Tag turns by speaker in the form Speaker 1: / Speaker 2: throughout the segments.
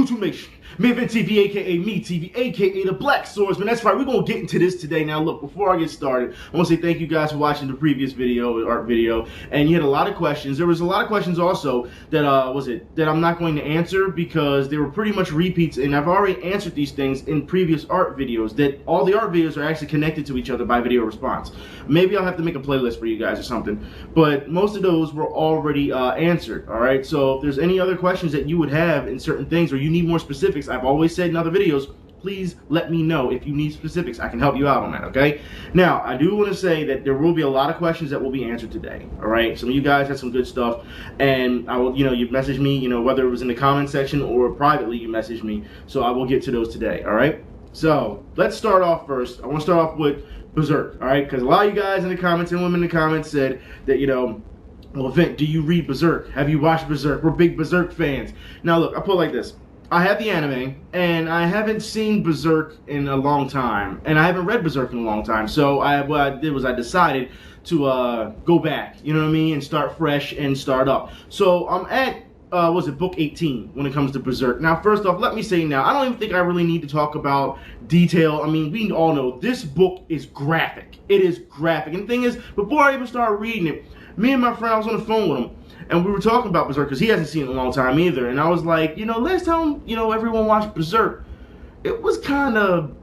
Speaker 1: YouTube Nation, Maven TV, aka me TV, aka the Black Swordsman. That's right, we're gonna get into this today. Now look, before I get started, I want to say thank you guys for watching the previous video, art video, and you had a lot of questions. There was a lot of questions also that that I'm not going to answer because they were pretty much repeats, and I've already answered these things in previous art videos. That all the art videos are actually connected to each other by video response. Maybe I'll have to make a playlist for you guys or something, but most of those were already answered. All right, so if there's any other questions that you would have in certain things, or you need more specifics, I've always said in other videos, please let me know if you need specifics. I can help you out on that, okay? Now, I do want to say that there will be a lot of questions that will be answered today, all right? Some of you guys had some good stuff, and I will, you messaged me, whether it was in the comment section or privately, you messaged me, so I will get to those today, all right? So, let's start off first. I want to start off with Berserk, all right? Because a lot of you guys in the comments and women in the comments said that, well, Vint, do you read Berserk? Have you watched Berserk? We're big Berserk fans. Now, look, I'll put it like this. I have the anime, and I haven't seen Berserk in a long time, and I haven't read Berserk in a long time, so what I did was I decided to go back, you know what I mean, and start fresh and start up. So I'm at, book 18 when it comes to Berserk. Now, first off, let me say now, I don't even think I really need to talk about detail. I mean, we all know this book is graphic. It is graphic, and the thing is, before I even started reading it, me and my friend, I was on the phone with him, and we were talking about Berserk because he hasn't seen it in a long time either. And I was like, last time, everyone watched Berserk, it was kind of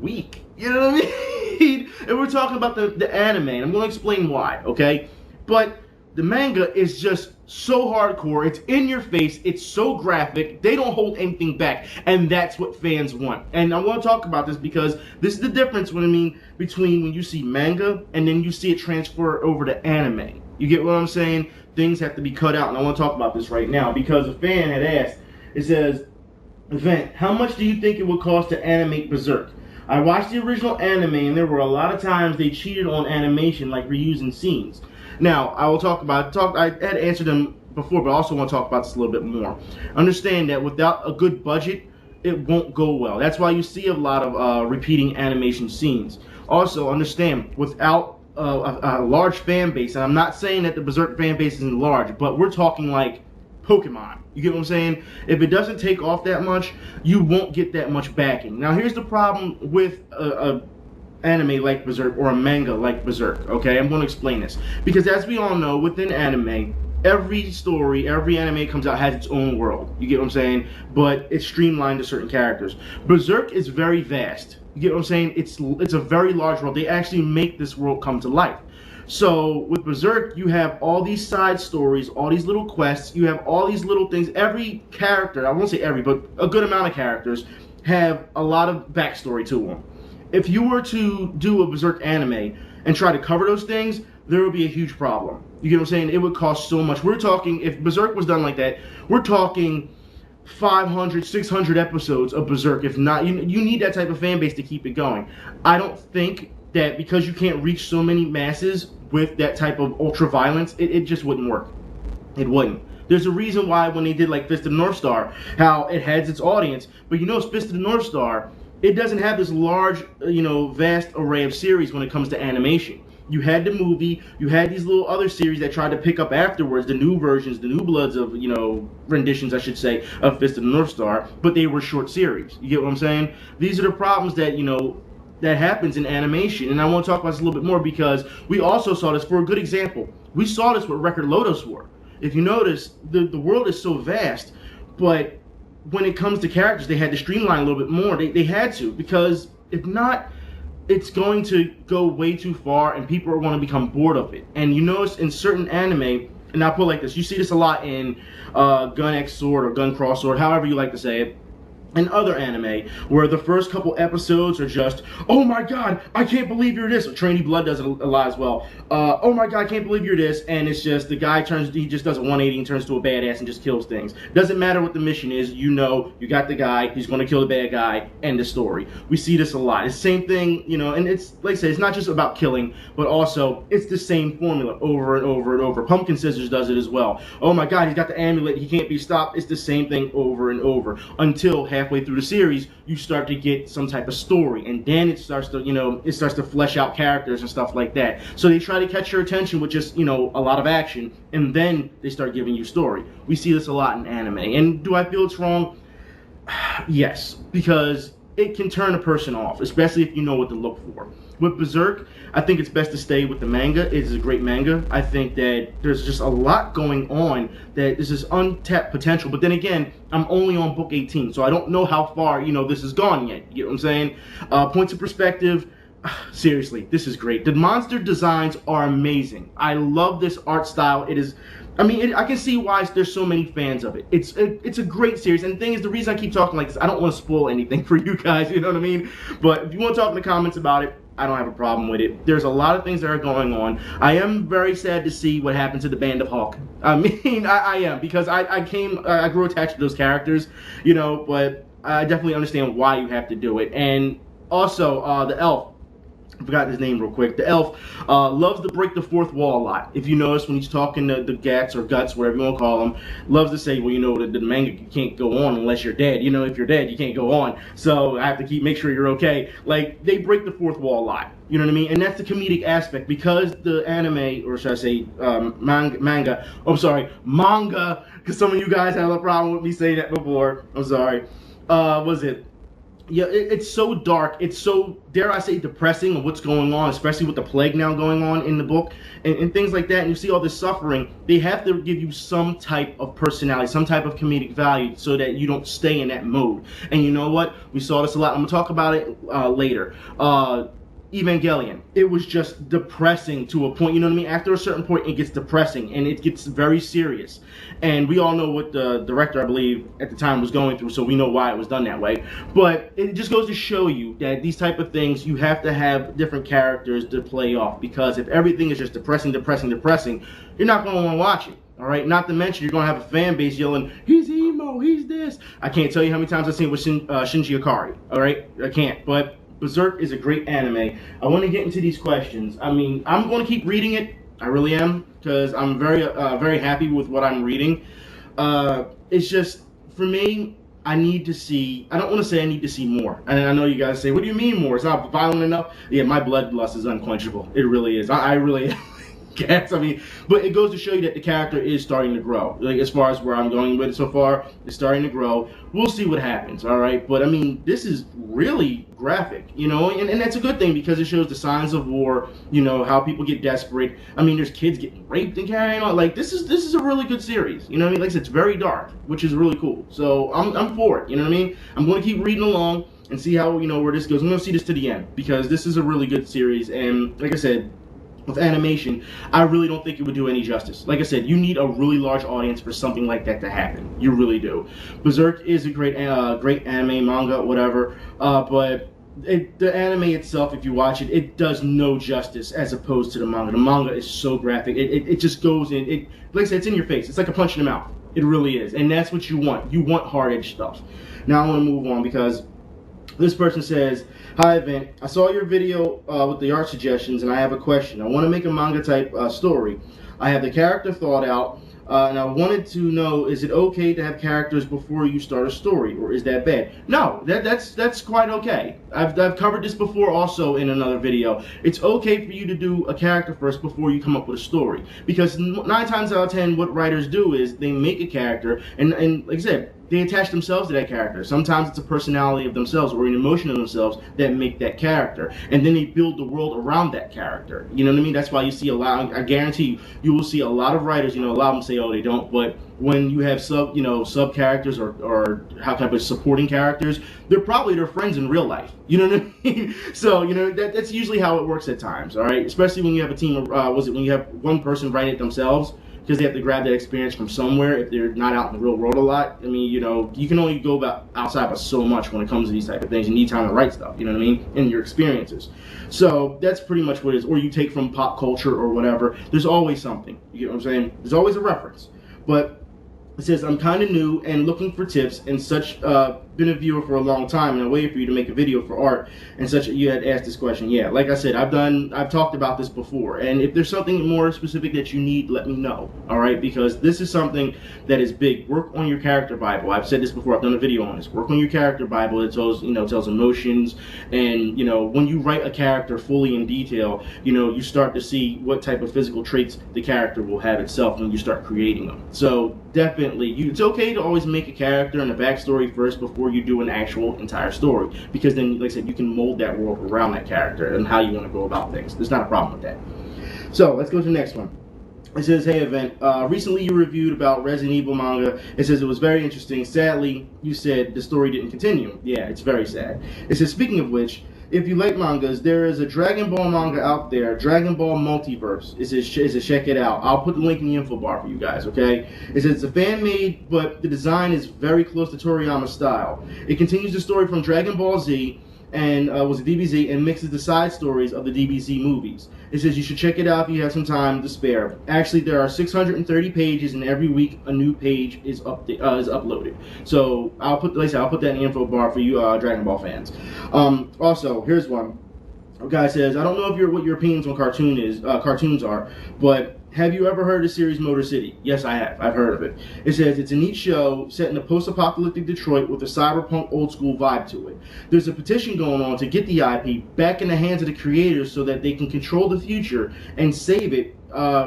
Speaker 1: weak. You know what I mean? And we're talking about the anime, and I'm going to explain why, okay? But the manga is just so hardcore. It's in your face. It's so graphic. They don't hold anything back, and that's what fans want. And I want to talk about this because this is the difference between when you see manga and then you see it transfer over to anime. You get what I'm saying? Things have to be cut out, and I want to talk about this right now because a fan had asked. It says, Vent, how much do you think it would cost to animate Berserk? I watched the original anime, and there were a lot of times they cheated on animation, like reusing scenes. Now, I will talk about, I had answered them before, but I also want to talk about this a little bit more. Understand that without a good budget, it won't go well. That's why you see a lot of repeating animation scenes. Also, understand, without a large fan base, and I'm not saying that the Berserk fan base isn't large, but we're talking like Pokemon. You get what I'm saying? If it doesn't take off that much, you won't get that much backing. Now, here's the problem with a anime like Berserk or a manga like Berserk, okay? I'm going to explain this. Because as we all know, within anime, every story, every anime comes out has its own world. You get what I'm saying? But it's streamlined to certain characters. Berserk is very vast. You get what I'm saying? It's a very large world. They actually make this world come to life. So with Berserk, you have all these side stories, all these little quests, you have all these little things. Every character, I won't say every, but a good amount of characters have a lot of backstory to them. If you were to do a Berserk anime and try to cover those things, there would be a huge problem. You get what I'm saying? It would cost so much. We're talking, if Berserk was done like that, we're talking 500, 600 episodes of Berserk. If not, you need that type of fan base to keep it going. I don't think that because you can't reach so many masses with that type of ultra violence, it just wouldn't work. It wouldn't. There's a reason why when they did like Fist of the North Star, how it has its audience, but Fist of the North Star, it doesn't have this large, vast array of series when it comes to animation. You had the movie, you had these little other series that tried to pick up afterwards, the new versions, the new bloods of, renditions, I should say, of Fist of the North Star, but they were short series. You get what I'm saying? These are the problems that, that happens in animation, and I want to talk about this a little bit more because we also saw this, for a good example, we saw this with Record Lodoss War. If you notice, the world is so vast, but when it comes to characters, they had to streamline a little bit more. They had to, because if not, it's going to go way too far and people are going to become bored of it. And you notice in certain anime, and I'll put it like this, you see this a lot in Gun X Sword or Gun Cross Sword, however you like to say it, and other anime, where the first couple episodes are just, oh my god, I can't believe you're this. Trainee Blood does it a lot as well. Oh my god, I can't believe you're this. And it's just, the guy he just does a 180 and turns to a badass and just kills things. Doesn't matter what the mission is, you got the guy, he's going to kill the bad guy, end the story. We see this a lot. It's the same thing, and it's, like I say, it's not just about killing, but also, it's the same formula over and over and over. Pumpkin Scissors does it as well. Oh my god, he's got the amulet, he can't be stopped. It's the same thing over and over, until halfway through the series, you start to get some type of story, and then it starts to flesh out characters and stuff like that. So they try to catch your attention with just, a lot of action, and then they start giving you story. We see this a lot in anime. And do I feel it's wrong? Yes, because it can turn a person off, especially if you know what to look for. With Berserk, I think it's best to stay with the manga. It is a great manga. I think that there's just a lot going on, that there's this untapped potential. But then again, I'm only on book 18, so I don't know how far, this has gone yet. You know what I'm saying? Points of perspective, seriously, this is great. The monster designs are amazing. I love this art style. It is... I can see why there's so many fans of it. It's a great series, and the thing is, the reason I keep talking like this, I don't want to spoil anything for you guys, you know what I mean? But if you want to talk in the comments about it, I don't have a problem with it. There's a lot of things that are going on. I am very sad to see what happened to the Band of Hawk. I am, because I grew attached to those characters, but I definitely understand why you have to do it. And also, the elf. I forgot his name real quick. The elf loves to break the fourth wall a lot. If you notice when he's talking to the Gats or Guts, whatever you want to call them, loves to say, well, the manga can't go on unless you're dead. If you're dead, you can't go on. So I have to make sure you're okay. Like, they break the fourth wall a lot. You know what I mean? And that's the comedic aspect, because the anime, or should I say manga, because some of you guys have a problem with me saying that before. I'm sorry. Yeah, it's so dark, it's so, dare I say, depressing of what's going on, especially with the plague now going on in the book, and things like that, and you see all this suffering. They have to give you some type of personality, some type of comedic value, so that you don't stay in that mode. And you know what? We saw this a lot. I'm going to talk about it later. Evangelion, it was just depressing to a point, after a certain point it gets depressing and it gets very serious, and we all know what the director, I believe, at the time was going through, so we know why it was done that way. But it just goes to show you that these type of things, you have to have different characters to play off, because if everything is just depressing, you're not going to want to watch it. All right, not to mention you're going to have a fan base yelling, he's emo, he's this. I can't tell you how many times I've seen it with Shinji Ikari. All right, I can't. But Berserk is a great anime. I want to get into these questions. I'm going to keep reading it. I really am, because I'm very happy with what I'm reading. It's just, for me, I need to see, I don't want to say I need to see more. And I know you guys say, what do you mean more? It's not violent enough? Yeah, my bloodlust is unquenchable. It really is. I really guess. But it goes to show you that the character is starting to grow. Like, as far as where I'm going with it so far, it's starting to grow. We'll see what happens, all right? But, this is really graphic, and that's a good thing, because it shows the signs of war, how people get desperate. There's kids getting raped and carrying on. Like, this is a really good series, Like I said, it's very dark, which is really cool. So, I'm for it, I'm going to keep reading along and see how, where this goes. I'm going to see this to the end, because this is a really good series, and like I said, with animation, I really don't think it would do any justice. Like I said, you need a really large audience for something like that to happen. You really do. Berserk is a great anime, manga, whatever, but the anime itself, if you watch it, it does no justice as opposed to the manga. The manga is so graphic. It just goes in. Like I said, it's in your face. It's like a punch in the mouth. It really is. And that's what you want. You want hard-edged stuff. Now I want to move on, because this person says, hi, Event. I saw your video with the art suggestions, and I have a question. I want to make a manga type story. I have the character thought out, and I wanted to know, is it okay to have characters before you start a story, or is that bad? No, that's quite okay. I've covered this before also in another video. It's okay for you to do a character first before you come up with a story, because 9 times out of 10 what writers do is they make a character, and like I said, they attach themselves to that character. Sometimes it's a personality of themselves or an emotion of themselves that make that character, and then they build the world around that character. You know what I mean? That's why you see a lot. I guarantee you will see a lot of writers. A lot of them say, "Oh, they don't." But when you have sub characters or how can I put supporting characters, they're probably their friends in real life. You know what I mean? So that's usually how it works at times. All right, especially when you have a team of when you have one person writing it themselves, because they have to grab that experience from somewhere if they're not out in the real world a lot. You can only go outside but so much when it comes to these type of things. You need time to write stuff, you know what I mean, and your experiences. So that's pretty much what it is. Or you take from pop culture or whatever. There's always something, you know what I'm saying? There's always a reference. But it says, I'm kind of new and looking for tips and such. Been a viewer for a long time, and I waited for you to make a video for art and such. You had asked this question. Yeah, like I said, I've talked about this before, and if there's something more specific that you need, let me know. All right, because this is something that is big. Work on your character Bible. I've said this before. I've done a video on this. Work on your character Bible. It tells tells emotions, and when you write a character fully in detail, you start to see what type of physical traits the character will have itself when you start creating them. So definitely, it's okay to always make a character and a backstory first before you do an actual entire story, because then, like I said, you can mold that world around that character and how you want to go about things. There's not a problem with that. So let's go to the next one. It says, hey Event, recently you reviewed about Resident Evil manga. It says it was very interesting. Sadly, you said the story didn't continue. Yeah, it's very sad. It says, speaking of which, if you like mangas, there is a Dragon Ball manga out there, Dragonball Multiverse. It says check it out. I'll put the link in the info bar for you guys, okay? It says it's a fan-made, but the design is very close to Toriyama style. It continues the story from Dragon Ball Z and was a DBZ and mixes the side stories of the DBZ movies. It says you should check it out if you have some time to spare. Actually, there are 630 pages, and every week a new page is uploaded. So I'll put, like I said, I'll put that in the info bar for you Dragon Ball fans. Also, here's one. A guy says, I don't know if what your opinions on cartoons are, but have you ever heard of the series Motorcity? Yes, I have. I've heard of it. It says it's a neat show set in a post-apocalyptic Detroit with a cyberpunk old-school vibe to it. There's a petition going on to get the IP back in the hands of the creators so that they can control the future and save it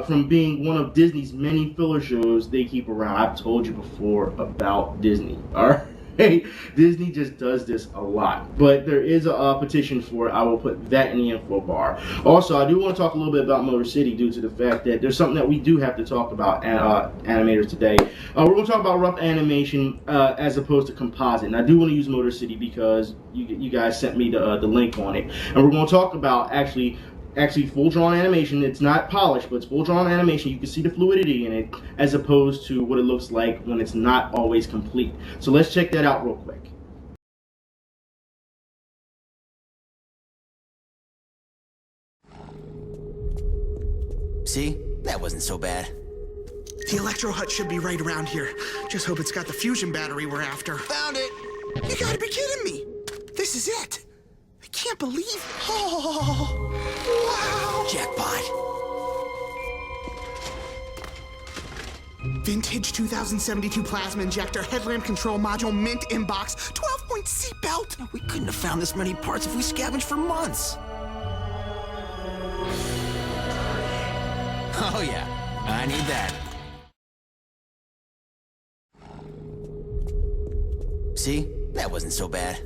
Speaker 1: from being one of Disney's many filler shows they keep around. I've told you before about Disney. All right. Hey, Disney just does this a lot, but there is a petition for it. I will put that in the info bar. Also, I do want to talk a little bit about Motorcity due to the fact that there's something that we do have to talk about, animators today. We're going to talk about rough animation as opposed to composite, and I do want to use Motorcity because you guys sent me the link on it, and we're going to talk about actually full drawn animation. It's not polished, but it's full drawn animation. You can see the fluidity in it as opposed to what it looks like when it's not always complete. So let's check that out real quick.
Speaker 2: See? That wasn't so bad.
Speaker 3: The electro hut should be right around here. Just hope it's got the fusion battery we're after.
Speaker 2: Found it!
Speaker 3: You gotta be kidding me! This is it! I can't believe... Oh! Wow!
Speaker 2: Jackpot.
Speaker 3: Vintage 2072 plasma injector, headlamp control module, mint inbox, 12-point seatbelt.
Speaker 2: We couldn't have found this many parts if we scavenged for months. Oh yeah, I need that. See? That wasn't so bad.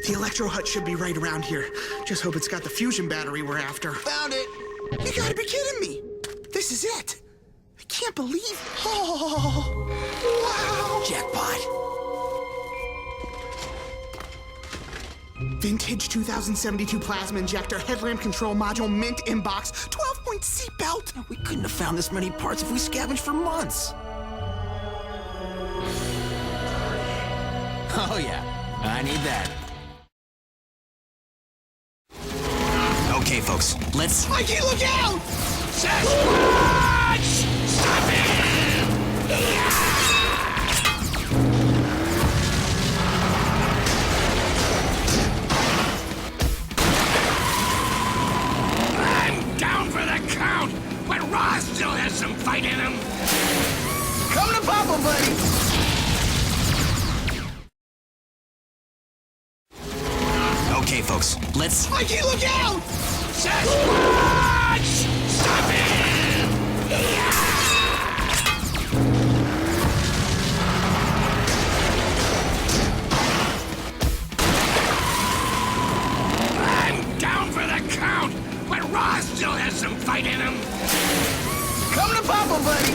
Speaker 3: The electro hut should be right around here. Just hope it's got the fusion battery we're after.
Speaker 2: Found it!
Speaker 3: You gotta be kidding me! This is it! I can't believe... Oh! Wow!
Speaker 2: Jackpot.
Speaker 3: Vintage 2072 plasma injector, headlamp control module, mint inbox, 12-point seatbelt.
Speaker 2: We couldn't have found this many parts if we scavenged for months. Oh yeah, I need that. Okay, folks, let's...
Speaker 3: Mikey, look out!
Speaker 4: Sasquatch! Stop him! I'm down for the count, but Ross still has some fight in him.
Speaker 2: Coming to pop 'em, buddy! Okay, folks, let's...
Speaker 3: Mikey, look out!
Speaker 4: Sasquatch! Stop him! I'm down for the count, but Ross still has some fight in him.
Speaker 2: Coming to pop 'em, buddy!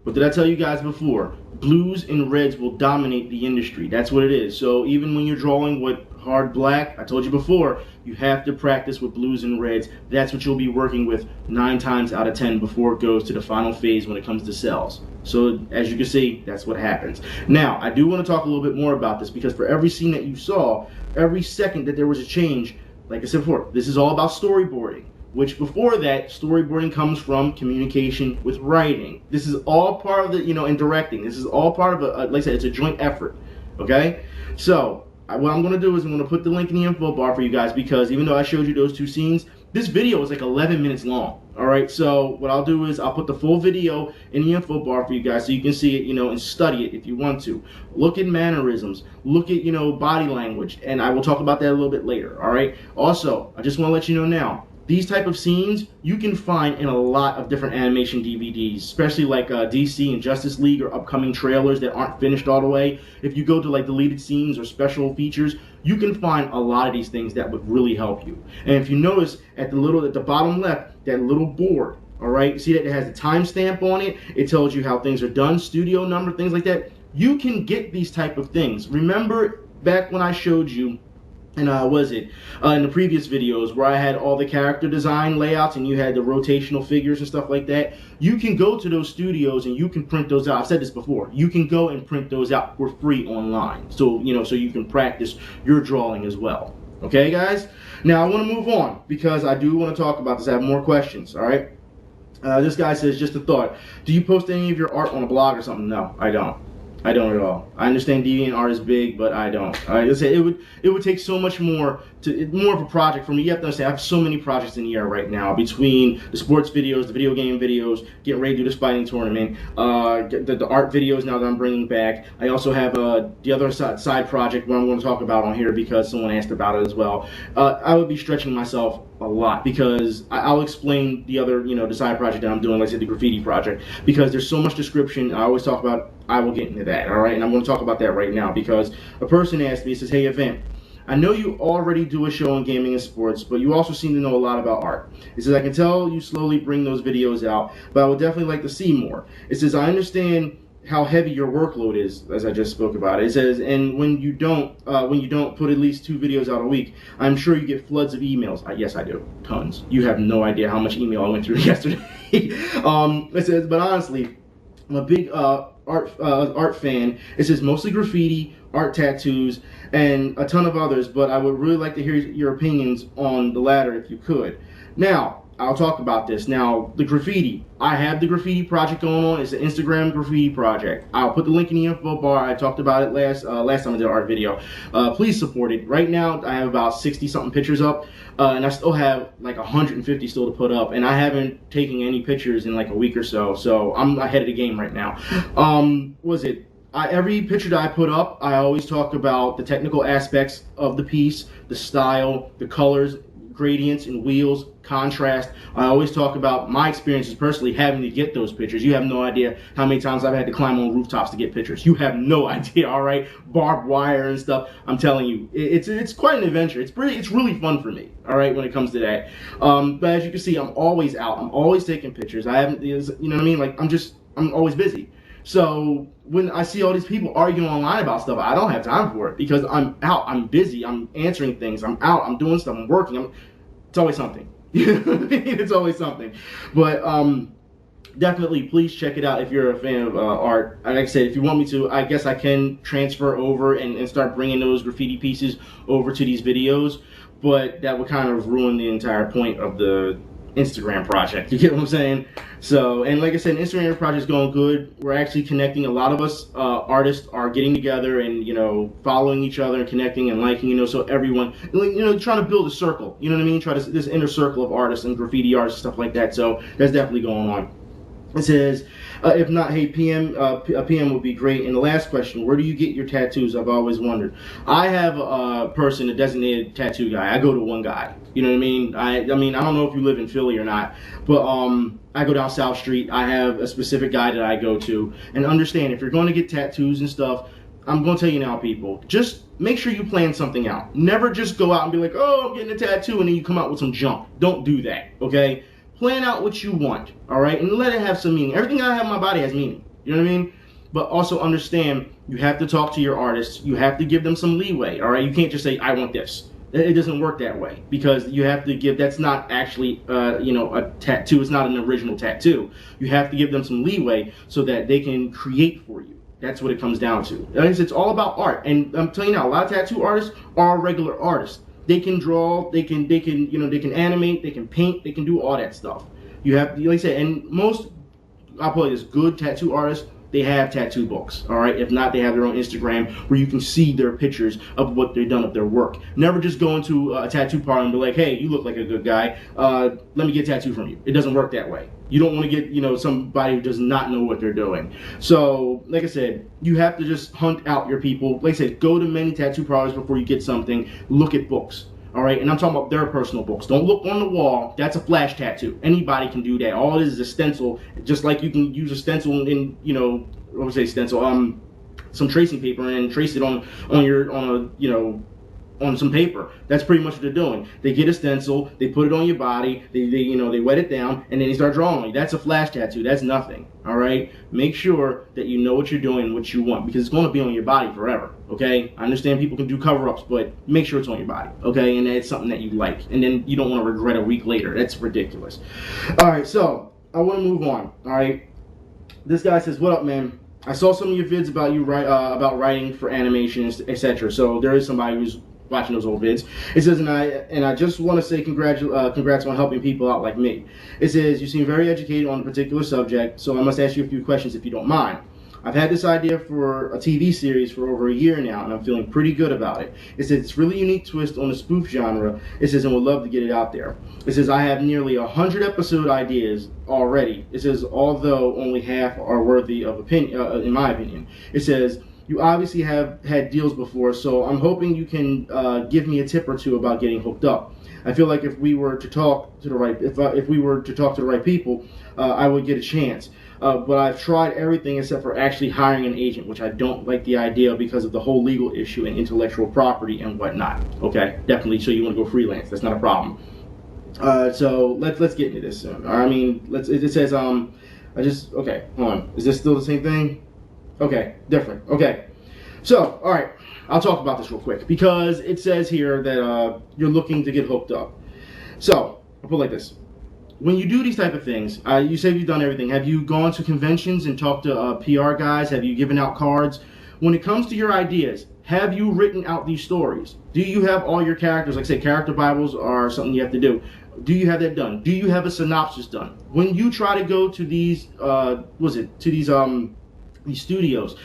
Speaker 1: But did I tell you guys before? Blues and reds will dominate the industry. That's what it is. So even when you're drawing with hard black, I told you before, you have to practice with blues and reds. That's what you'll be working with 9 times out of 10 before it goes to the final phase when it comes to cells. So as you can see, that's what happens. Now, I do want to talk a little bit more about this because for every scene that you saw, every second that there was a change, like I said before, this is all about storyboarding. Which before that, storyboarding comes from communication with writing. This is all part of the, and directing. This is all part of like I said, it's a joint effort, okay? So, what I'm gonna do is I'm gonna put the link in the info bar for you guys because even though I showed you those 2 scenes, this video is like 11 minutes long, all right? So, what I'll do is I'll put the full video in the info bar for you guys so you can see it, and study it if you want to. Look at mannerisms, look at, body language, and I will talk about that a little bit later, all right? Also, I just wanna let you know now, these type of scenes you can find in a lot of different animation DVDs, especially like DC and Justice League or upcoming trailers that aren't finished all the way. If you go to like deleted scenes or special features, you can find a lot of these things that would really help you. And if you notice at the bottom left, that little board, all right, see that it has a timestamp on it. It tells you how things are done, studio number, things like that. You can get these type of things. Remember back when I showed you, and in the previous videos where I had all the character design layouts and you had the rotational figures and stuff like that, you can go to those studios and you can print those out. I've said this before. You can go and print those out for free online. So, so you can practice your drawing as well. Okay, guys? Now, I want to move on because I do want to talk about this. I have more questions, all right? This guy says, just a thought. Do you post any of your art on a blog or something? No, I don't. I don't at all. I understand DeviantArt is big, but I don't. I say it would take so much more more of a project for me. You have to understand, I have so many projects in the air right now between the sports videos, the video game videos, getting ready to do this fighting tournament, the art videos now that I'm bringing back. I also have the other side project where I'm going to talk about on here because someone asked about it as well. I would be stretching myself a lot because I'll explain the other, the side project that I'm doing, like I said, the graffiti project, because there's so much description. I always talk about, I will get into that, all right? And I'm going to talk about that right now because a person asked me, says, hey, Event, I know you already do a show on gaming and sports, but you also seem to know a lot about art. It says, I can tell you slowly bring those videos out, but I would definitely like to see more. It says, I understand how heavy your workload is, as I just spoke about. It says, and when you don't put at least 2 videos out a week, I'm sure you get floods of emails. Yes, I do. Tons. You have no idea how much email I went through yesterday. It says, but honestly, I'm a big art fan. It says mostly graffiti, art tattoos, and a ton of others, but I would really like to hear your opinions on the latter if you could. Now, I'll talk about this. Now, the graffiti. I have the graffiti project going on. It's an Instagram graffiti project. I'll put the link in the info bar. I talked about it last time I did an art video. Please support it. Right now, I have about 60-something pictures up, and I still have like 150 still to put up, and I haven't taken any pictures in like a week or so, so I'm ahead of the game right now. Every picture that I put up, I always talk about the technical aspects of the piece, the style, the colors, gradients and wheels, contrast. I always talk about my experiences personally having to get those pictures. You have no idea how many times I've had to climb on rooftops to get pictures. You have no idea, all right? Barbed wire and stuff. I'm telling you, it's quite an adventure. It's really fun for me, all right, when it comes to that. But as you can see, I'm always out. I'm always taking pictures. I haven't, you know what I mean? Like, I'm always busy. So when I see all these people arguing online about stuff, I don't have time for it because I'm out, I'm busy, I'm answering things, I'm out, I'm doing stuff, I'm working. It's always something. It's always something. But definitely, please check it out if you're a fan of art. Like I said, if you want me to, I guess I can transfer over and start bringing those graffiti pieces over to these videos. But that would kind of ruin the entire point of the Instagram project. You get what I'm saying? So, and like I said, Instagram project is going good. We're actually connecting. A lot of us artists are getting together and, following each other and connecting and liking, so everyone, trying to build a circle, you know what I mean? This inner circle of artists and graffiti artists, stuff like that. So that's definitely going on. It says, if not, hey, a PM would be great. And the last question, where do you get your tattoos? I've always wondered. I have a person, a designated tattoo guy. I go to one guy. You know what I mean? I don't know if you live in Philly or not, but I go down South Street. I have a specific guy that I go to. And understand, if you're going to get tattoos and stuff, I'm going to tell you now, people, just make sure you plan something out. Never just go out and be like, oh, I'm getting a tattoo, and then you come out with some junk. Don't do that, okay? Plan out what you want, all right? And let it have some meaning. Everything I have in my body has meaning. You know what I mean? But also understand, you have to talk to your artists. You have to give them some leeway, all right? You can't just say, I want this. It doesn't work that way because you have to give, that's not actually, a tattoo. It's not an original tattoo. You have to give them some leeway so that they can create for you. That's what it comes down to. It's all about art. And I'm telling you now, a lot of tattoo artists are regular artists. They can draw, they can animate, they can paint, they can do all that stuff. You have, like I said, and most, I'll put it as good tattoo artists, they have tattoo books, all right? If not, they have their own Instagram where you can see their pictures of what they've done of their work. Never just go into a tattoo parlor and be like, hey, you look like a good guy. Let me get a tattoo from you. It doesn't work that way. You don't want to get, somebody who does not know what they're doing. So, like I said, you have to just hunt out your people. Like I said, go to many tattoo parlors before you get something. Look at books. All right, and I'm talking about their personal books. Don't look on the wall. That's a flash tattoo. Anybody can do that. All it is a stencil, just like you can use a stencil in, you know, what would I say stencil? Some tracing paper and trace it on some paper. That's pretty much what they're doing. They get a stencil, they put it on your body, they wet it down, and then they start drawing on you. That's a flash tattoo. That's nothing. All right. Make sure that you know what you're doing and what you want, because it's going to be on your body forever. Okay. I understand people can do cover-ups, but make sure it's on your body. Okay, and it's something that you like, and then you don't want to regret a week later. That's ridiculous. All right. So I want to move on. All right. This guy says, "What up, man? I saw some of your vids about you about writing for animations, etc." So there is somebody who's watching those old vids. It says, and I just want to say congrats on helping people out like me. It says, "You seem very educated on a particular subject, so I must ask you a few questions if you don't mind. I've had this idea for a TV series for over a year now, and I'm feeling pretty good about it." It says, "It's a really unique twist on the spoof genre." It says, "and would love to get it out there." It says, "I have nearly 100 episode ideas already." It says, "although only half are worthy of opinion, in my opinion." It says, "You obviously have had deals before, so I'm hoping you can give me a tip or two about getting hooked up. I feel like if we were to talk to the right people, I would get a chance. But I've tried everything except for actually hiring an agent, which I don't like the idea because of the whole legal issue and intellectual property and whatnot." Okay, definitely. So you want to go freelance? That's not a problem. So let's get into this soon. I mean, it says okay, hold on. Is this still the same thing? Okay, different. Okay, so all right, I'll talk about this real quick because it says here that you're looking to get hooked up. So I'll put it like this: when you do these type of things, you say you've done everything. Have you gone to conventions and talked to PR guys? Have you given out cards? When it comes to your ideas, have you written out these stories? Do you have all your characters? Like I say, character bibles are something you have to do. Do you have that done? Do you have a synopsis done? When you try to go to these, these studios,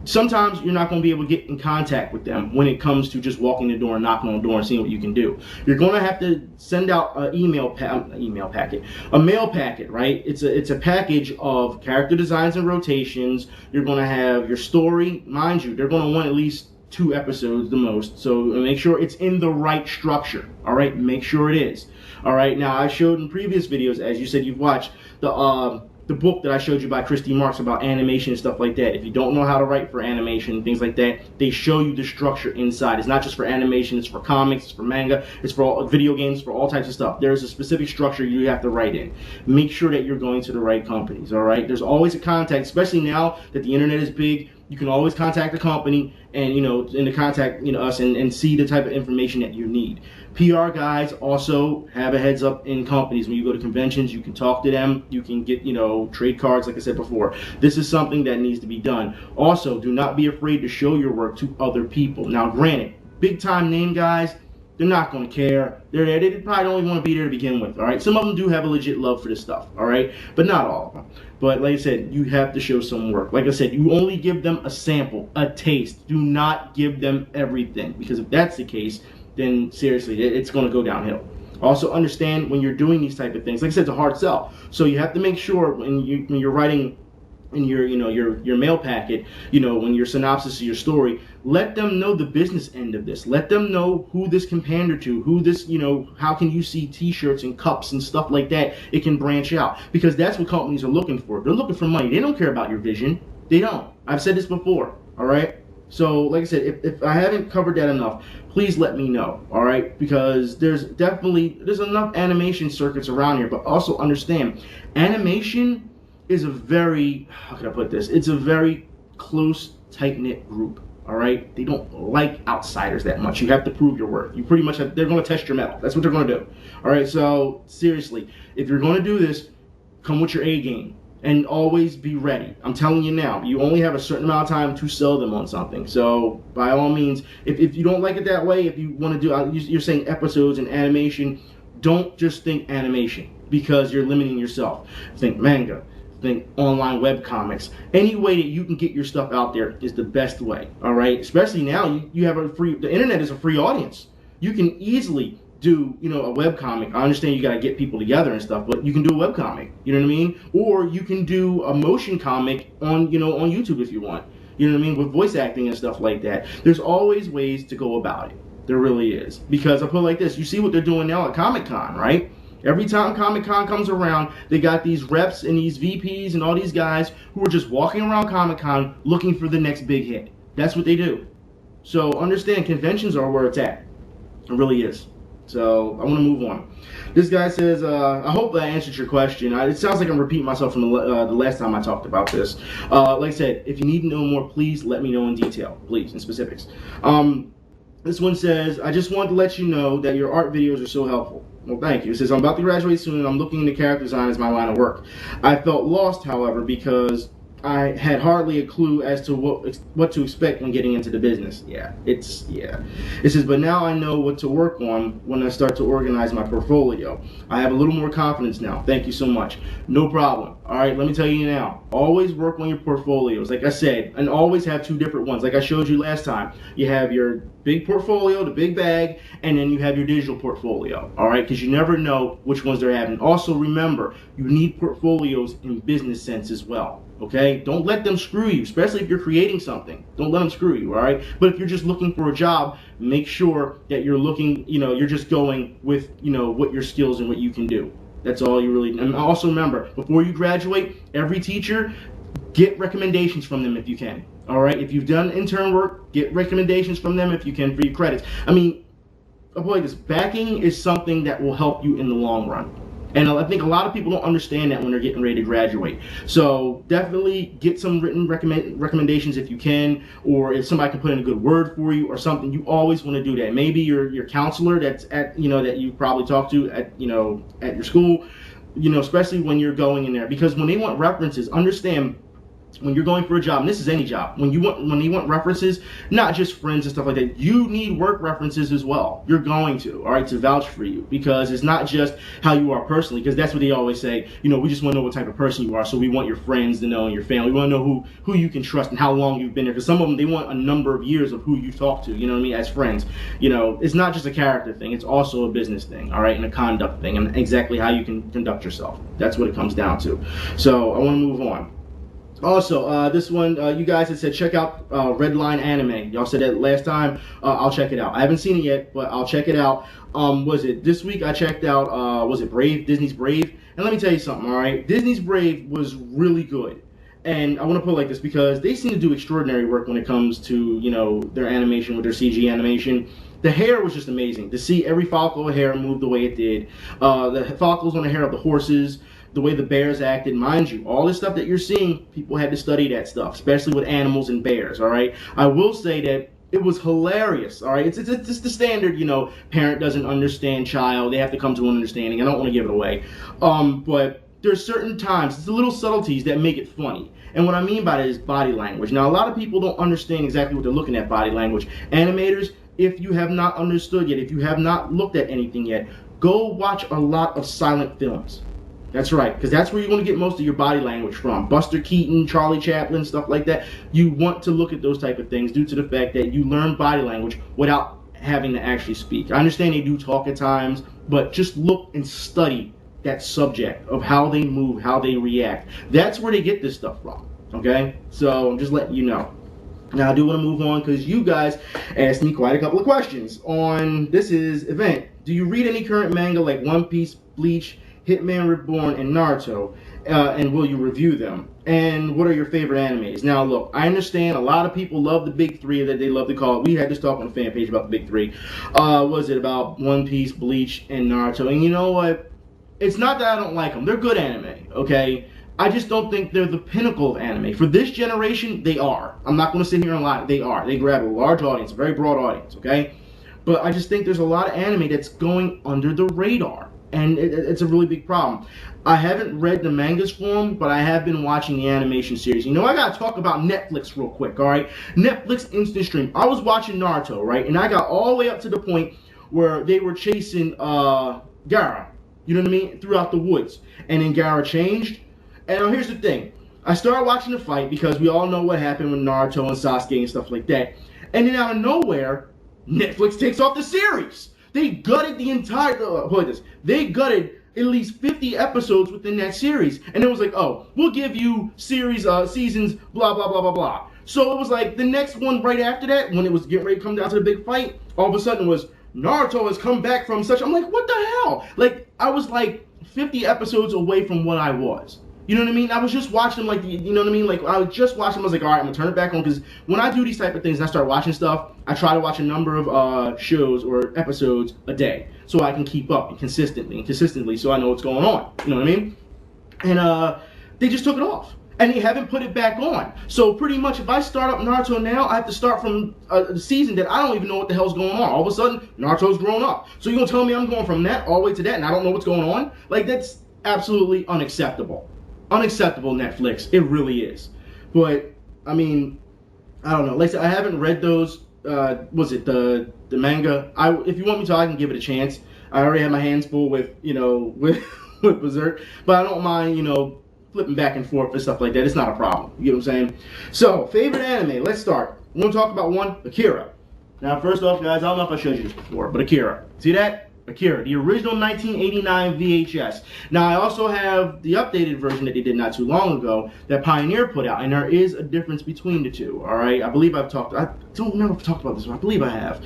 Speaker 1: sometimes you're not going to be able to get in contact with them when it comes to just walking the door and knocking on the door and seeing what you can do. You're going to have to send out an a mail packet, right? It's a package of character designs and rotations. You're going to have your story. Mind you, they're going to want at least 2 episodes the most, so make sure it's in the right structure. All right, make sure it is. All right, now I showed in previous videos, as you said you've watched, the book that I showed you by Christy Marks about animation and stuff like that. If you don't know how to write for animation and things like that, they show you the structure inside. It's not just for animation, it's for comics, it's for manga, it's for all video games, for all types of stuff. There's a specific structure you have to write in. Make sure that you're going to the right companies, all right? There's always a contact, especially now that the internet is big. You can always contact the company and, contact, us and see the type of information that you need. PR guys also have a heads up in companies. When you go to conventions, you can talk to them. You can get, trade cards, like I said before. This is something that needs to be done. Also, do not be afraid to show your work to other people. Now, granted, big time name guys, they're not going to care. They probably don't even want to be there to begin with, all right? Some of them do have a legit love for this stuff, all right? But not all of them. But like I said, you have to show some work. Like I said, you only give them a sample, a taste. Do not give them everything, because if that's the case, then seriously, it's going to go downhill. Also understand when you're doing these type of things, like I said, it's a hard sell. So you have to make sure when you're writing in your mail packet, when your synopsis of your story, let them know the business end of this. Let them know who this can pander to, who this, how can you see t-shirts and cups and stuff like that. It can branch out, because that's what companies are looking for. They're looking for money. They don't care about your vision. They don't. I've said this before, all right? So, like I said, if I haven't covered that enough, please let me know, all right? Because there's enough animation circuits around here, but also understand, animation is a very, how can I put this? It's a very close, tight-knit group, all right? They don't like outsiders that much. You have to prove your worth. You pretty much they're going to test your mettle. That's what they're going to do, all right? So, seriously, if you're going to do this, come with your A game. And always be ready. I'm telling you now, you only have a certain amount of time to sell them on something. So by all means, if you don't like it that way, if you want to do, you're saying episodes and animation, don't just think animation, because you're limiting yourself. Think manga, think online web comics. Any way that you can get your stuff out there is the best way, all right? Especially now, you have the internet is a free audience. You can easily do, a web comic. I understand you got to get people together and stuff, but you can do a web comic, you know what I mean? Or you can do a motion comic on, on YouTube if you want, you know what I mean, with voice acting and stuff like that. There's always ways to go about it, There really is. Because I put it like this, you see what they're doing now at Comic-Con, right? Every time Comic-Con comes around, they got these reps and these VPs and all these guys who are just walking around Comic-Con looking for the next big hit. That's what they do. So understand, conventions are where it's at. It really is. So I want to move on. This guy says, I hope that answered your question. It sounds like I'm repeating myself from the last time I talked about this. Like I said, if you need to know more, please let me know in detail. Please, in specifics. This one says, I just wanted to let you know that your art videos are so helpful. Well, thank you. It says, I'm about to graduate soon and I'm looking into character design as my line of work. I felt lost, however, because I had hardly a clue as to what to expect when getting into the business. It says, but now I know what to work on when I start to organize my portfolio. I have a little more confidence now. Thank you so much. No problem. All right, let me tell you now. Always work on your portfolios, like I said, and always have two different ones. Like I showed you last time, you have your big portfolio, the big bag, and then you have your digital portfolio. All right, because you never know which ones they're having. Also, remember, you need portfolios in business sense as well. Okay, don't let them screw you, especially if you're creating something. Don't let them screw you, all right? But if you're just looking for a job, make sure that you're looking, you're just going with, what your skills and what you can do. That's all you really, and also remember, before you graduate, every teacher, get recommendations from them if you can, all right? If you've done intern work, get recommendations from them if you can for your credits. I mean, avoid this. Backing is something that will help you in the long run. And I think a lot of people don't understand that when they're getting ready to graduate. So definitely get some written recommendations if you can, or if somebody can put in a good word for you or something. You always want to do that. Maybe your counselor that's at, that you probably talk to at, at your school, especially when you're going in there. Because when they want references, understand, when you're going for a job, and this is any job, when you want references, not just friends and stuff like that, you need work references as well. You're going to, all right, to vouch for you, because it's not just how you are personally, because that's what they always say, we just want to know what type of person you are, so we want your friends to know and your family. We want to know who you can trust and how long you've been there, because some of them, they want a number of years of who you talk to, as friends. It's not just a character thing, it's also a business thing, all right, and a conduct thing, and exactly how you can conduct yourself. That's what it comes down to. So I want to move on. Also, this one, you guys had said check out Redline Anime. Y'all said that last time. I'll check it out. I haven't seen it yet, but I'll check it out. Was it this week? I checked out, was it Brave? Disney's Brave? And let me tell you something, all right? Disney's Brave was really good. And I want to put it like this because they seem to do extraordinary work when it comes to, their animation with their CG animation. The hair was just amazing. To see every follicle of hair move the way it did. The follicles on the hair of the horses. The way the bears acted, mind you, all this stuff that you're seeing, people had to study that stuff, especially with animals and bears, all right? I will say that it was hilarious, all right? It's the standard, parent doesn't understand child, they have to come to an understanding. I don't want to give it away. But there's certain times, it's the little subtleties that make it funny. And what I mean by that is body language. Now, a lot of people don't understand exactly what they're looking at body language. Animators, if you have not understood yet, if you have not looked at anything yet, go watch a lot of silent films. That's right, because that's where you want to get most of your body language from. Buster Keaton, Charlie Chaplin, stuff like that. You want to look at those type of things due to the fact that you learn body language without having to actually speak. I understand they do talk at times, but just look and study that subject of how they move, how they react. That's where they get this stuff from, okay? So I'm just letting you know. Now I do want to move on because you guys asked me quite a couple of questions on, this is Event. Do you read any current manga like One Piece, Bleach, Hitman Reborn, and Naruto, and will you review them? And what are your favorite animes? Now, look, I understand a lot of people love the big three that they love to call it. We had this talk on the fan page about the big three. Was it about One Piece, Bleach, and Naruto? And you know what? It's not that I don't like them. They're good anime, okay? I just don't think they're the pinnacle of anime. For this generation, they are. I'm not going to sit here and lie. They are. They grab a large audience, a very broad audience, okay? But I just think there's a lot of anime that's going under the radar. And it's a really big problem. I haven't read the mangas for them, but I have been watching the animation series. I got to talk about Netflix real quick, all right? Netflix Instant Stream. I was watching Naruto, right? And I got all the way up to the point where they were chasing Gaara, you know what I mean, throughout the woods. And then Gaara changed. And now here's the thing. I started watching the fight because we all know what happened with Naruto and Sasuke and stuff like that. And then out of nowhere, Netflix takes off the series. They gutted the entire, they gutted at least 50 episodes within that series. And it was like, oh, we'll give you seasons, blah, blah, blah, blah, blah. So it was like the next one right after that, when it was getting ready to come down to the big fight, all of a sudden it was Naruto has come back from such. I'm like, what the hell? Like, I was like 50 episodes away from what I was. You know what I mean? I was just watching like, you know what I mean? Like, I was just watching, I was like, all right, I'm gonna turn it back on, because when I do these type of things and I start watching stuff, I try to watch a number of shows or episodes a day, so I can keep up and consistently, so I know what's going on. You know what I mean? And they just took it off. And they haven't put it back on. So pretty much, if I start up Naruto now, I have to start from a season that I don't even know what the hell's going on. All of a sudden, Naruto's grown up. So you're gonna tell me I'm going from that all the way to that, and I don't know what's going on? Like, that's absolutely unacceptable. Unacceptable, Netflix. It really is. But I mean, I don't know. Like I said, I haven't read those. Was it the manga? If you want me to, I can give it a chance. I already have my hands full with with Berserk, but I don't mind flipping back and forth and stuff like that. It's not a problem. You get what I'm saying? So, favorite anime. Let's start. We're going to talk about one, Akira. Now, first off, guys, I don't know if I showed you this before, but Akira. See that? Akira, the original 1989 VHS. Now, I also have the updated version that they did not too long ago that Pioneer put out, and there is a difference between the two, all right? I believe I don't remember if I talked about this one. I believe I have.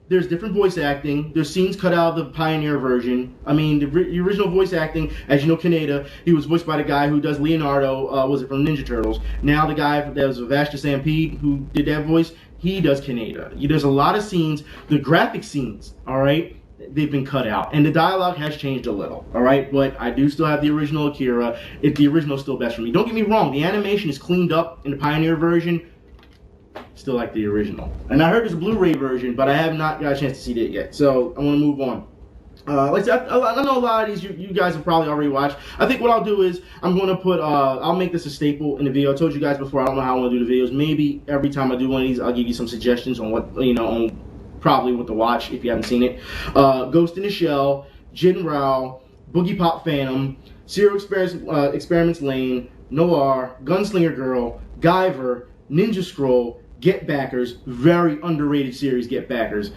Speaker 1: There's different voice acting. There's scenes cut out of the Pioneer version. I mean, the original voice acting, as you know, Kaneda, he was voiced by the guy who does Leonardo, was it from Ninja Turtles? Now the guy that was Vashta Stampede, who did that voice, he does Kaneda. There's a lot of scenes, the graphic scenes, all right, they've been cut out. And the dialogue has changed a little, all right? But I do still have the original Akira. The original is still best for me. Don't get me wrong, the animation is cleaned up in the Pioneer version. Still like the original. And I heard there's a Blu-ray version, but I have not got a chance to see that yet. So I want to move on. Like I said, I know a lot of these you guys have probably already watched. I think what I'll do is I'm going to put, I'll make this a staple in the video. I told you guys before, I don't know how I want to do the videos. Maybe every time I do one of these, I'll give you some suggestions on what, on probably what to watch if you haven't seen it. Ghost in the Shell, Jinrao, Boogie Pop Phantom, Serial Experiments Lane, Noir, Gunslinger Girl, Guyver, Ninja Scroll, Get Backers, very underrated series, Get Backers.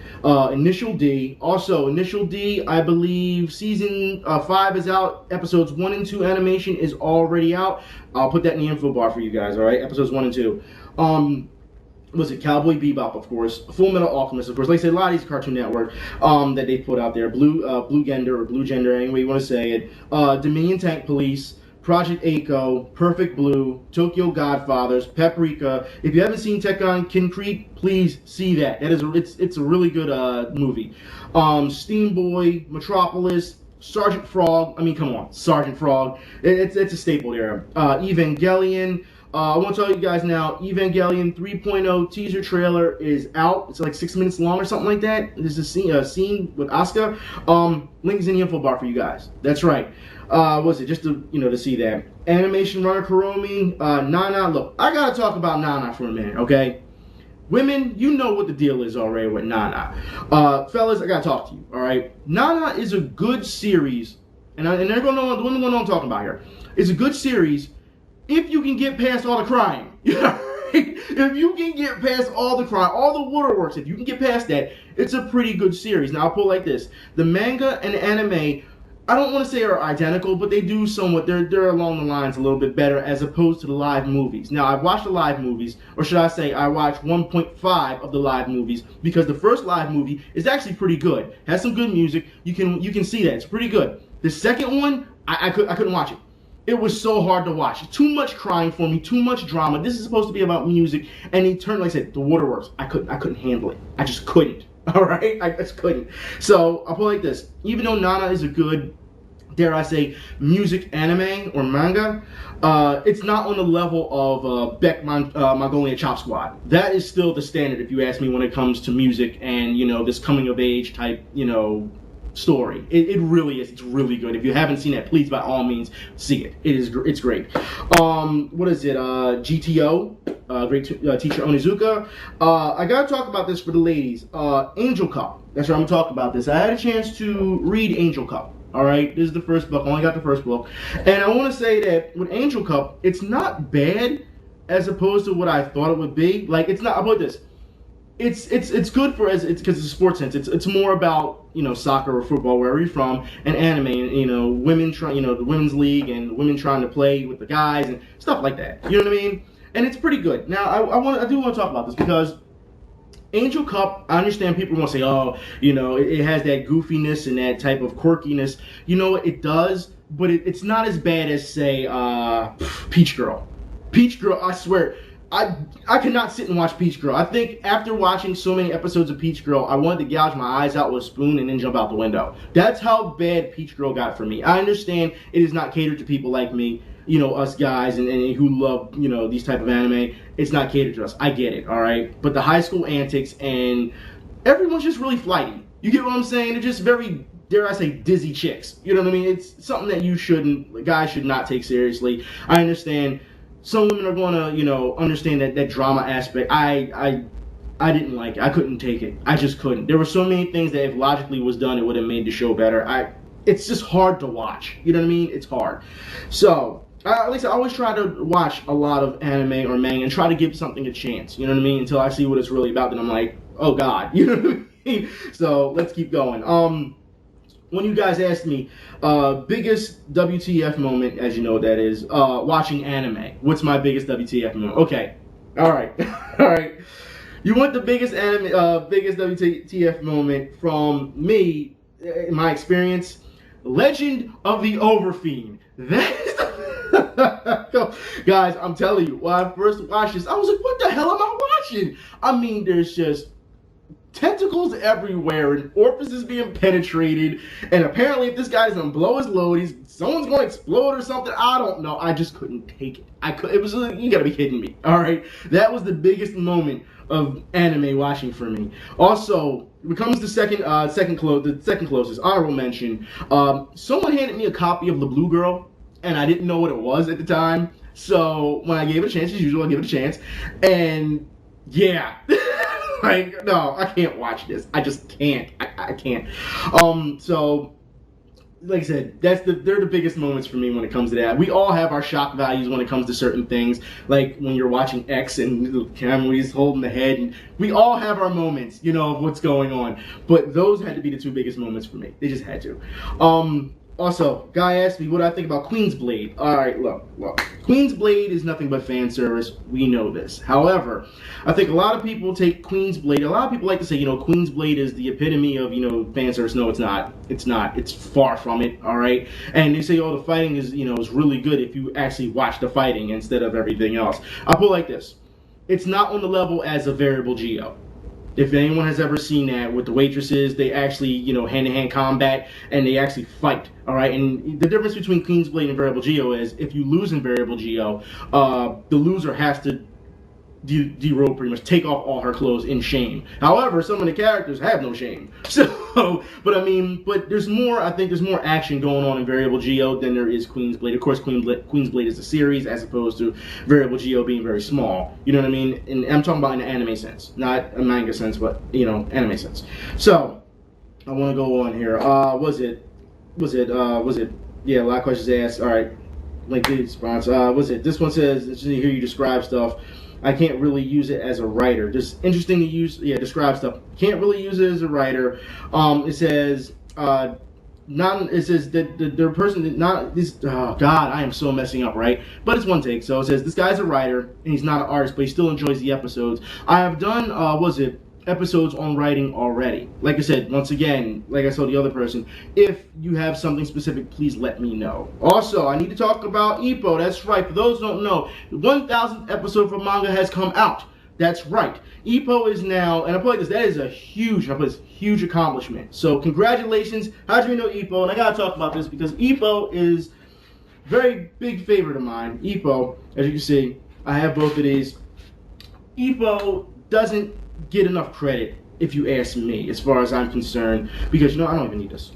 Speaker 1: Initial D, also Initial D, I believe season 5 is out. Episodes 1 and 2 animation is already out. I'll put that in the info bar for you guys, alright? Episodes 1 and 2. Was it Cowboy Bebop, of course, Full Metal Alchemist, of course. Like I said, a lot of these Cartoon Network that they put out there. Blue Gender, or Blue Gender, any way you want to say it. Dominion Tank Police, Project A-ko, Perfect Blue, Tokyo Godfathers, Paprika. If you haven't seen Tekken Kin Creek, please see that. It's a really good movie. Steam Boy, Metropolis, Sergeant Frog. I mean, come on, Sergeant Frog. It's a staple there. Evangelion. I want to tell you guys now, Evangelion 3.0 teaser trailer is out. It's like 6 minutes long or something like that. There's a scene with Asuka. Link is in the info bar for you guys. That's right. Was it just to see that animation runner Kuromi, Nana? Look, I gotta talk about Nana for a minute, okay? Women, you know what the deal is already with Nana. Fellas, I gotta talk to you, all right? Nana is a good series, and they're gonna know the women gonna know what I'm talking about here. It's a good series if you can get past all the crying. If you can get past all the crying, all the waterworks, if you can get past that, it's a pretty good series. Now I'll put it like this: the manga and the anime, I don't want to say are identical, but they do somewhat, they're along the lines a little bit better as opposed to the live movies. Now, I've watched the live movies, or should I say I watched 1.5 of the live movies, because the first live movie is actually pretty good. Has some good music. You can see that. It's pretty good. The second one, I couldn't watch it. It was so hard to watch. Too much crying for me, too much drama. This is supposed to be about music, and he turned, like I said, the waterworks. I couldn't handle it. I just couldn't. All right, I just couldn't. So I'll put it like this: even though Nana is a good, dare I say, music anime or manga, it's not on the level of Beck Mongolian Chop Squad. That is still the standard, if you ask me, when it comes to music and this coming of age type story. It really is. It's really good. If you haven't seen it, please by all means see it. It's great. What is it? GTO. Great teacher Onizuka. I gotta talk about this for the ladies. Angel Cup. That's right, I'm gonna talk about this. I had a chance to read Angel Cup. Alright, this is the first book. I only got the first book. And I want to say that with Angel Cup, it's not bad as opposed to what I thought it would be. Like, it's not, I'll put this. It's good for, because it's a sports sense. It's more about, soccer or football, wherever you're from, and anime, and, women trying, the women's league, and women trying to play with the guys, and stuff like that. You know what I mean? and it's pretty good. Now, I do want to talk about this because Angel Cup, I understand people want to say, oh, you know, it has that goofiness and that type of quirkiness. You know what? It does, but it's not as bad as, say, Peach Girl. Peach Girl, I swear, I cannot sit and watch Peach Girl. I think after watching so many episodes of Peach Girl, I wanted to gouge my eyes out with a spoon and then jump out the window. That's how bad Peach Girl got for me. I understand it is not catered to people like me, you know, us guys and who love, you know, these type of anime. It's not catered to us. I get it, all right? But the high school antics and everyone's just really flighty. You get what I'm saying? They're just very, dare I say, dizzy chicks. You know what I mean? It's something that you shouldn't, guys should not take seriously. I understand some women are going to, you know, understand that drama aspect. I didn't like it. I couldn't take it. I just couldn't. There were so many things that if logically was done, it would have made the show better. It's just hard to watch. You know what I mean? It's hard. So, at least I always try to watch a lot of anime or manga and try to give something a chance. You know what I mean? Until I see what it's really about, then I'm like, oh God. You know what I mean? So, let's keep going. When you guys asked me, biggest WTF moment, as you know what that is, watching anime. What's my biggest WTF moment? Okay, all right, all right. You want the biggest anime, biggest WTF moment from me, in my experience? Legend of the Overfiend. That is, guys, I'm telling you, when I first watched this, I was like, what the hell am I watching? I mean, there's just tentacles everywhere, and Orpheus is being penetrated, and apparently if this guy doesn't blow his load, someone's going to explode or something. I don't know. I just couldn't take it. It was, you gotta be kidding me. All right, that was the biggest moment of anime watching for me. Also, when it comes to the second closest honorable mention, someone handed me a copy of The Blue Girl, and I didn't know what it was at the time. So when I gave it a chance, as usual, I give it a chance, and yeah. Like, no, I can't watch this. I just can't. I can't. So, like I said, they're the biggest moments for me when it comes to that. We all have our shock values when it comes to certain things, like when you're watching X and the camera's holding the head, and we all have our moments, you know, of what's going on. But those had to be the two biggest moments for me. They just had to. Also, guy asked me what I think about Queen's Blade. Alright, look. Queen's Blade is nothing but fan service. We know this. However, I think a lot of people take Queen's Blade. A lot of people like to say, you know, Queen's Blade is the epitome of, you know, fan service. No, it's not. It's not. It's far from it, alright? And they say, oh, the fighting is, you know, is really good if you actually watch the fighting instead of everything else. I'll put it like this. It's not on the level as a Variable Geo. If anyone has ever seen that with the waitresses, they actually, you know, hand-to-hand combat, and they actually fight, all right? And the difference between Queen's Blade and Variable Geo is if you lose in Variable Geo, the loser has to derobe, pretty much take off all her clothes in shame. However, some of the characters have no shame. So, but there's more, I think there's more action going on in Variable Geo than there is Queen's Blade. Of course, Queen's Blade is a series as opposed to Variable Geo being very small. You know what I mean? And I'm talking about in the anime sense, not a manga sense, but, you know, anime sense. So, I want to go on here. Yeah, a lot of questions asked. All right, link the response. This one says, it's here you describe stuff. I can't really use it as a writer. Just interesting to use, describe stuff. Can't really use it as a writer. It says, it says that the person did not, this, oh God, I am so messing up, right? But it's one take. So it says, this guy's a writer, and he's not an artist, but he still enjoys the episodes. I have done, episodes on writing already. Like I said, once again, like I told the other person, if you have something specific, please let me know. Also, I need to talk about Ippo. That's right. For those who don't know, the 1,000th episode for Manga has come out. That's right. Ippo is now, and I put like this, that is a huge accomplishment. So congratulations, Hajime No Ippo. And I gotta talk about this because Ippo is a very big favorite of mine. Ippo, as you can see, I have both of these. Ippo doesn't get enough credit, if you ask me, as far as I'm concerned, because, you know, I don't even need this.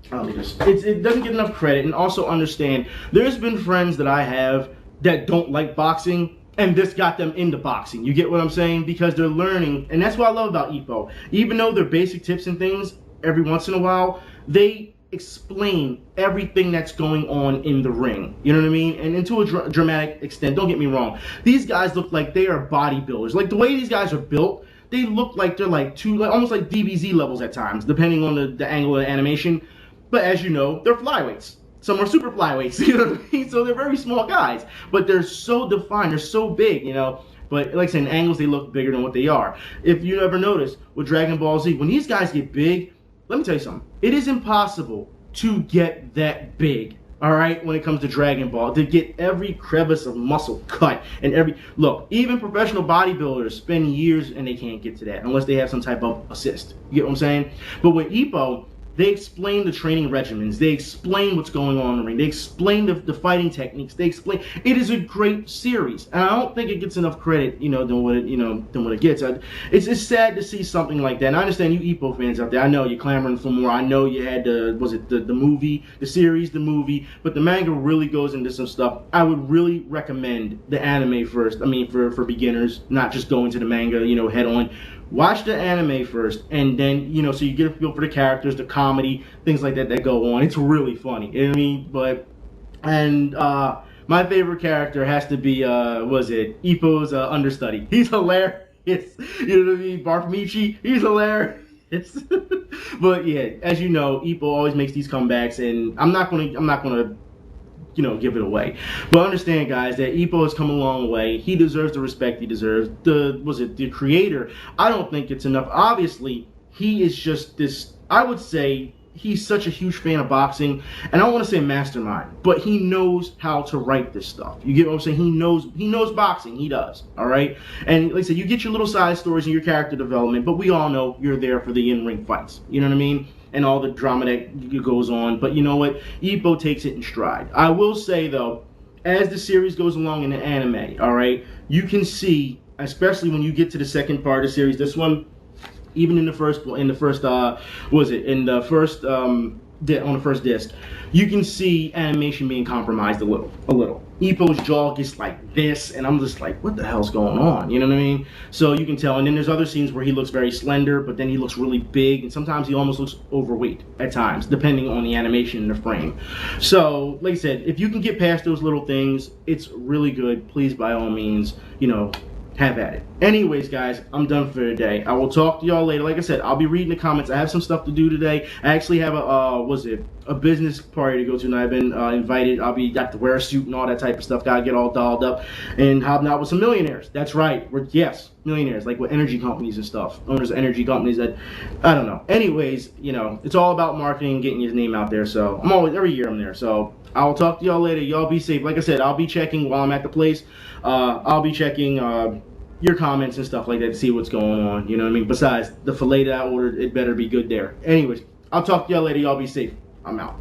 Speaker 1: I don't need this. It doesn't get enough credit, and also understand, there's been friends that I have that don't like boxing, and this got them into boxing. You get what I'm saying? Because they're learning, and that's what I love about Ippo. Even though they're basic tips and things, every once in a while, they explain everything that's going on in the ring. You know what I mean? And to a dramatic extent, don't get me wrong. These guys look like they are bodybuilders. Like the way these guys are built, they look like they're like almost like DBZ levels at times, depending on the angle of the animation. But as you know, they're flyweights. Some are super flyweights, you know what I mean? So they're very small guys, but they're so defined, they're so big, you know? But like I said, in angles, they look bigger than what they are. If you ever notice, with Dragon Ball Z, when these guys get big, let me tell you something. It is impossible to get that big, all right, when it comes to Dragon Ball, to get every crevice of muscle cut and every... Look, even professional bodybuilders spend years and they can't get to that unless they have some type of assist. You get what I'm saying? But with Ippo, they explain the training regimens. They explain what's going on in the ring. They explain the fighting techniques. They explain. It is a great series, and I don't think it gets enough credit, you know, than what it gets. It's sad to see something like that. And I understand you Ippo fans out there. I know you're clamoring for more. I know you had the movie, the series, the movie, but the manga really goes into some stuff. I would really recommend the anime first. I mean, for beginners, not just going to the manga, you know, head on. Watch the anime first, and then, you know, so you get a feel for the characters, the comedy, things like that go on. It's really funny. You know what I mean? But, and my favorite character has to be, Ippo's understudy. He's hilarious. You know what I mean? Barfmichi, he's hilarious. But yeah, as you know, Ippo always makes these comebacks, and I'm not gonna you know, give it away. But understand, guys, that Ippo has come a long way. He deserves the respect he deserves. The creator, I don't think it's enough. Obviously, he is just this, I would say, he's such a huge fan of boxing, and I don't want to say mastermind, but he knows how to write this stuff. You get what I'm saying? He knows boxing. He does, all right? And like I said, you get your little side stories and your character development, but we all know you're there for the in-ring fights. You know what I mean? And all the drama that goes on. But you know what? Ippo takes it in stride. I will say, though, as the series goes along in the anime, all right, you can see, especially when you get to the second part of the series, this one, even on the first disc, you can see animation being compromised a little. Ippo's jaw gets like this, and I'm just like, what the hell's going on? You know what I mean? So you can tell. And then there's other scenes where he looks very slender, but then he looks really big, and sometimes he almost looks overweight at times, depending on the animation in the frame. So, like I said, if you can get past those little things, it's really good. Please, by all means, you know, have at it. Anyways, guys, I'm done for today. I will talk to y'all later. Like I said, I'll be reading the comments. I have some stuff to do today. I actually have a business party to go to, and I've been invited. Got to wear a suit and all that type of stuff. Gotta get all dolled up and hobnob with some millionaires. That's right. Yes, millionaires, like with energy companies and stuff. Owners of energy companies that, I don't know. Anyways, you know, it's all about marketing, getting his name out there. So I'm always, every year I'm there. So I'll talk to y'all later. Y'all be safe. Like I said, I'll be checking while I'm at the place. I'll be checking your comments and stuff like that to see what's going on. You know what I mean? Besides, the filet that I ordered, it better be good there. Anyways, I'll talk to y'all later. Y'all be safe. I'm out.